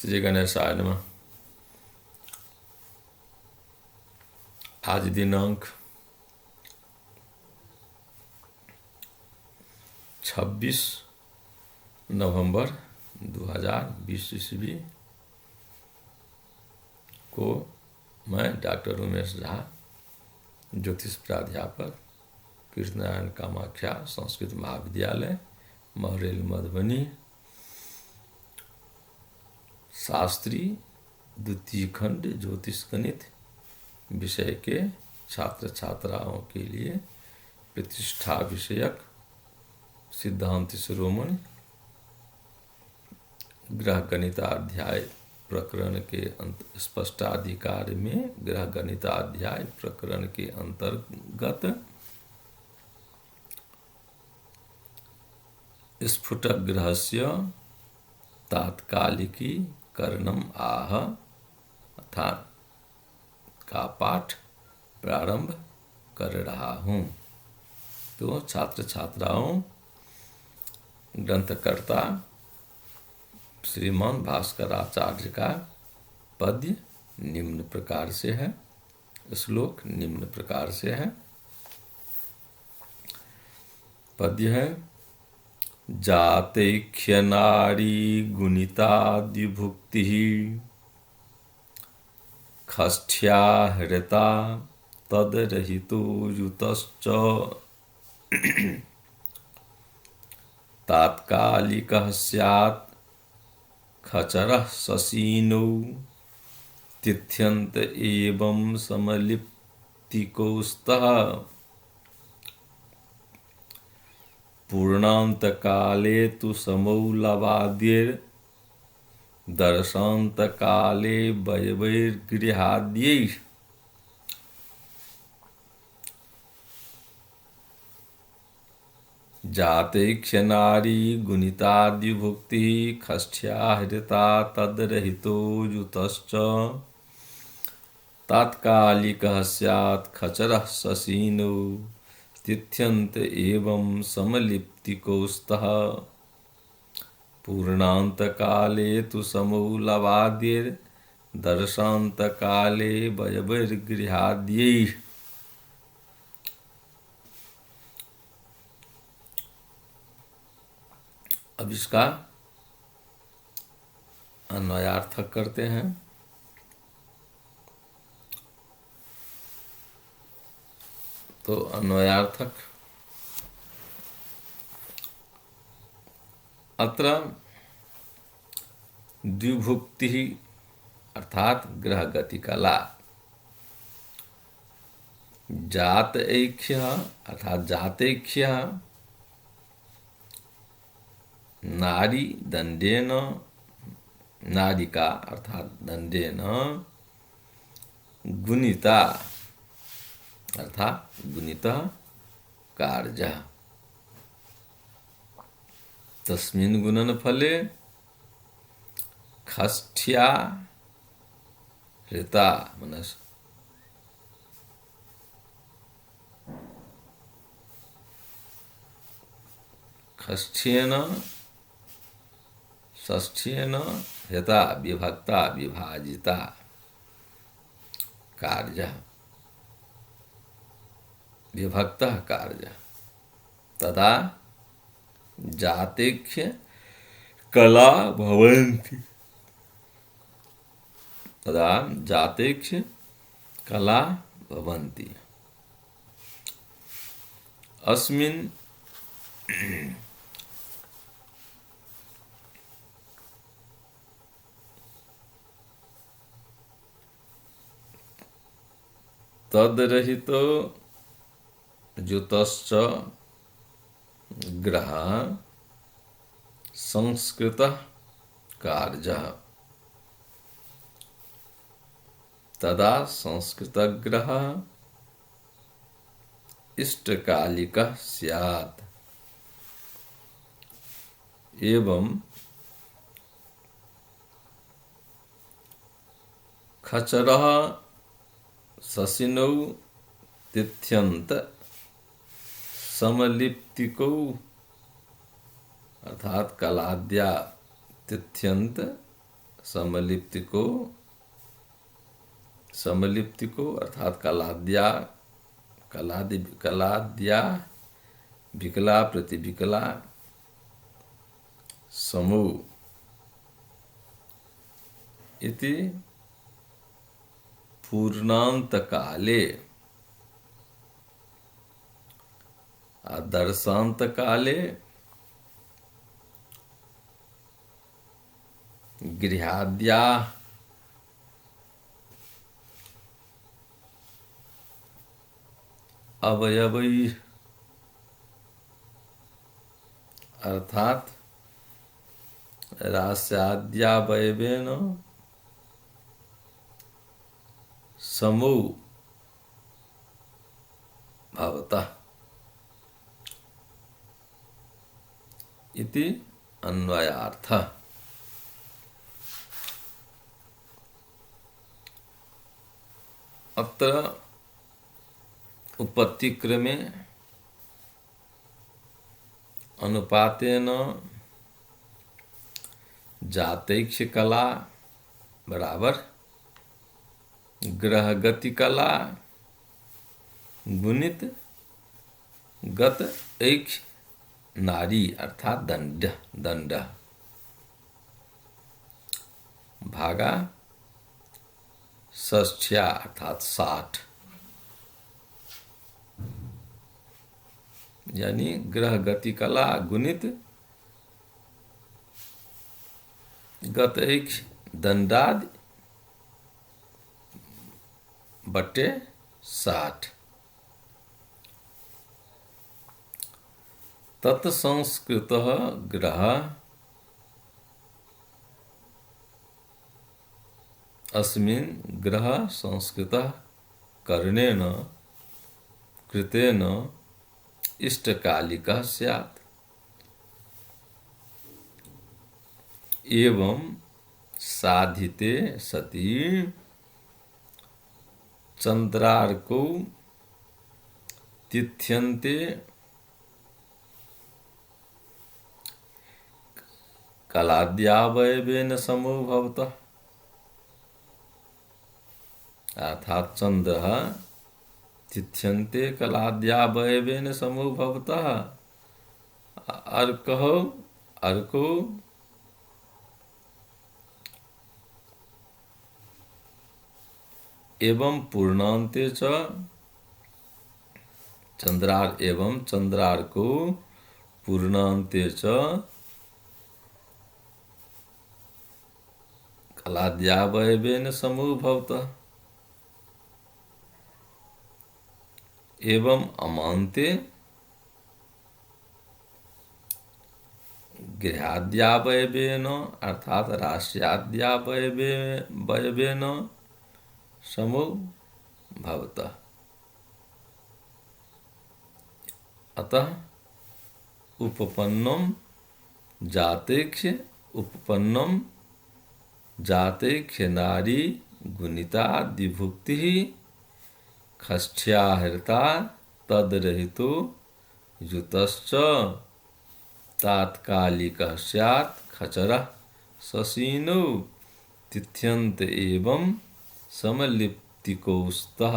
श्री गणेशाय नमः। आज दिनांक 26 नवंबर 2020 ईस्वी को मैं डॉक्टर उमेश झा, ज्योतिष प्राध्यापक, कृष्णनारायण कामाख्या संस्कृत महाविद्यालय, महरेल, मधुबनी, शास्त्री द्वितीय खंड ज्योतिष गणित विषय के छात्र छात्राओं के लिए प्रतिष्ठा विषयक सिद्धांत शिरोमणि ग्रह गणिताध्याय प्रकरण के स्पष्टाधिकार में ग्रह गणिताध्याय प्रकरण के अंतर्गत स्फुटक ग्रहस्य तात्कालिकी करणम आह अर्थात का पाठ प्रारंभ कर रहा हूँ। तो छात्र छात्राओं, ग्रंथकर्ता श्रीमान भास्कर आचार्य का पद्य निम्न प्रकार से है, श्लोक निम्न प्रकार से है। पद्य है: जातैक्ष्य नारी गुणिताद्युभुक्ति खष्ठ्या हृता तदरहितो युतश्च तात्कालिकः स्यात् खचरः शशीनौ तिथ्यन्त एवं समलिप्तिकौस्तः पूर्णान्तकाले तु समौलवाद्यैर् दर्शान्तकाले वयवैर्गृहाद्यैः जातैक्ष्य नारी गुणिताद्युभुक्ति खष्ठ्या हृता तदरहितो युतश्च तात्कालिकः स्यात् खचरः शशीनौ तिथ्यन्त एवं समलिप्तिकौस्तः पूर्णान्तकाले तु समौलवाद्यैर् दर्शान्तकाले वयवैर्गृहाद्यैः। अब इसका अन्वयार्थक करते हैं। तो अन्वयार्थक: अत्र द्विभुक्ति अर्थात ग्रह गति कला, जातैक्ष्य अर्थात जातैक्ष्य नारी दंडेन, नारिका अर्थात दंडेन, गुणिता अर्थात गुणितः कार्यः, तस्मिन् गुणनफले खष्ठ्या हृता मनस खष्ठ्येन षष्ठ्येन हृता विभक्ता विभाजिता कार्यः, विभक्तः कार्यः तदा जातैक्ष्य कला भवन्ति, तदा जातैक्ष्य कला भवन्ति। अस्मिन् तदरहितो युतश्च ग्रह संस्कृतः कार्यः तदा संस्कृतग्रहः इष्टकालिकः स्यात् एवं खचरः शशिनौ तिथ्यन्त समलिप्तिकौ अर्थात कलाद्या तिथ्यंत समलिप्ति को अर्थात कलाद्या, कलाद्या विकला प्रतिविकला समूह इति पूर्णांत काले आदर्शांत काले गृहाद्या अवयवै अर्थात रास्याद्यावयवेन समूह भवतः इति अन्वयार्थः। अत्र उपपत्तिक्रमे अनुपातेन जातैक्ष कला बराबर ग्रहगति कला गुणित गत ऐक्ष नारी अर्थात दंड भागा षष्ठ्या अर्थात 60, यानी ग्रह गति कला गुणित गत ऐक्ष दंडादि बटे 60। तत्संस्कृतः ग्रह अस्मिन् ग्रह संस्कृतः करणेन कृतेन इष्टकालिकः स्यात्। एवं साधिते सति चंद्रार्कौ तिथ्यन्ते कलाद्यावयवेन समो भवतः। अर्थात चंद्रः तिथ्यन्ते कलाद्यावयवेन समो भवतः। अर्को एवं पूर्णान्ते च चंद्रार्को पूर्णान्ते च कलाद्यावयवेन समो भवतः। एवं अमान्ते गृहाद्यावयवेन अर्थात रास्याद्यावयवेन समो भवतः। अतः उपपन्नम जातेक्ष नारी गुणिता द्विभुक्ति खष्ठ्या हृता तदरहितो युतश्च तात्कालिकः स्यात् खचरः ससीनो तिथ्यन्त एवं समलिप्तिकौस्तः।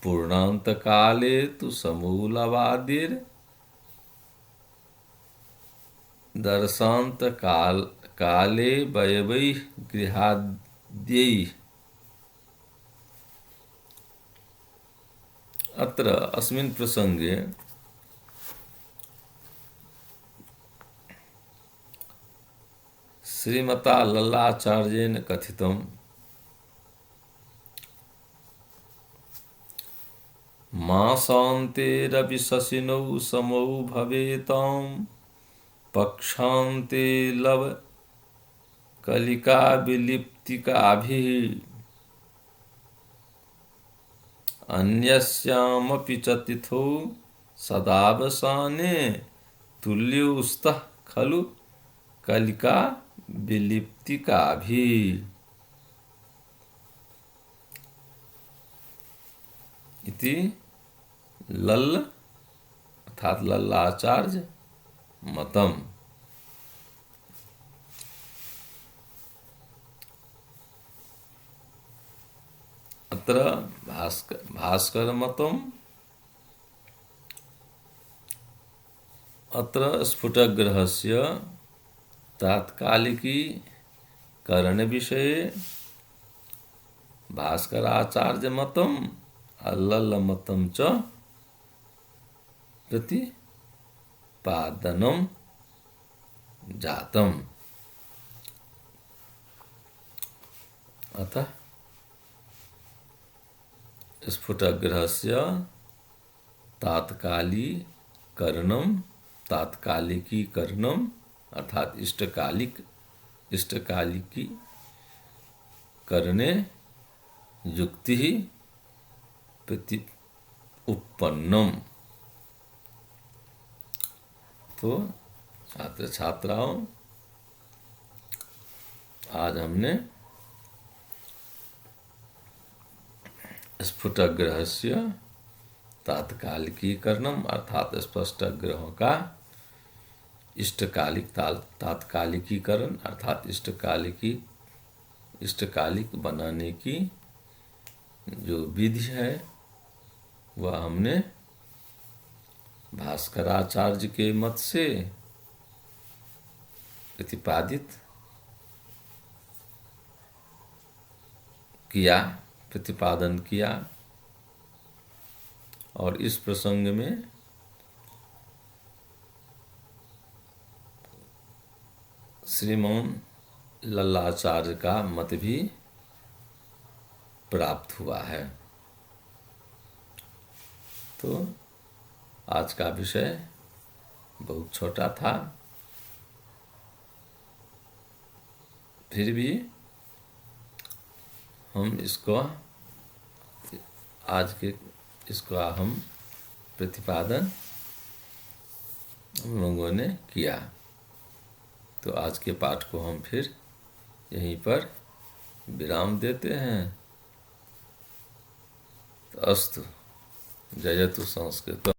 पूर्णांत काले तु समूलवादिर दर्शांत काले वयवैः गृहाद्यैः। अत्र अस्मिन् प्रसंगे श्रीमता लल्लाचार्येण कथितम् मासान्ते शशिनौ समौ भवेताम् पक्षान्ते लव कलिका विलिप्तिकाभिः अन्यस्यामपि च तिथौ सदावसाने तुल्योस्तः खलु कलिका विलिप्तिकाभिः। इति लल्ल अर्थात लल्लाचार्य मतम। अत्र भास्करमतम् अत्र स्फुटग्रहस्य तात्कालिकीकरणविषये भास्कराचार्यमतम् अल्ललमतं च प्रतिपादनं जातम्। अतः स्फुटग्रहस्य तात्कालिकीकरणम अर्थात इष्टकालिकीकरणे युक्ति प्रति उपन्नम। तो छात्र छात्राओं, आज हमने स्फुटग्रहस्य तात्कालिकीकरणम अर्थात स्पष्ट ग्रहों का तात्कालिकीकरण अर्थात इष्टकालिक बनाने की जो विधि है वह हमने भास्कराचार्य के मत से प्रतिपादन किया। और इस प्रसंग में श्रीमान लल्लाचार्य का मत भी प्राप्त हुआ है। तो आज का विषय बहुत छोटा था, फिर भी हम इसका हम प्रतिपादन हम लोगों ने किया। तो आज के पाठ को हम फिर यहीं पर विराम देते हैं। तो अस्तु, जयतु संस्कृत।